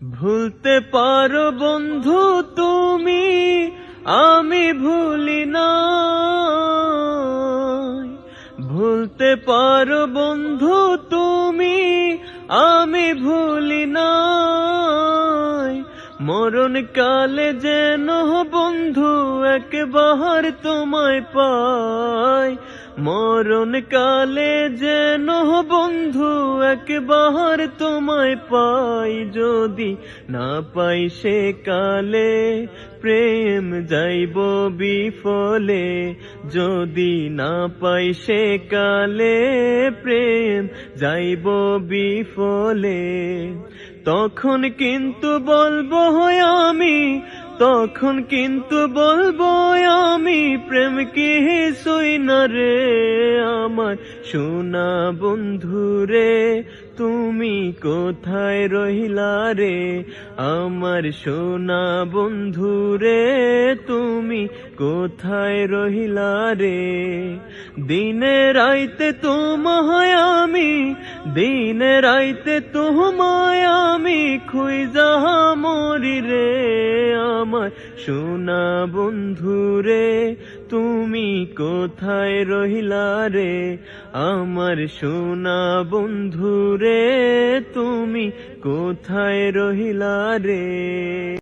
ভুলতে পারো বন্ধু তুমি, আমি ভুলি না। ভুলতে পারো বন্ধু তুমি, আমি ভুলি না। মরণ কালে যেন বন্ধু একবার তোমায় পাই। মরণ কালে যেন বন্ধু একবার তোমায় পাই। যদি না পাই সে কালে প্রেম যাইব বিফলে। যদি না পাই সে কালে প্রেম যাইব বিফলে। তখন কিন্তু বলবো আমি, তখন কিন্তু বলবো আমি, প্রেম কি সই না রে আমার সোনা বন্ধু রে। তুমি কোথায় রহিলা রে আমার সোনা বন্ধু রে। তুমি কোথায় রহিলা রে। দিনে রাইতে তোমায় আমি, দিনে রাইতে তোমায় আমি খুঁজা মরি রে আমার সোনা বন্ধু রে। তুমি কোথায় রহিলা রে আমার সোনা বন্ধু রে। তুমি কোথায় রহিলা রে।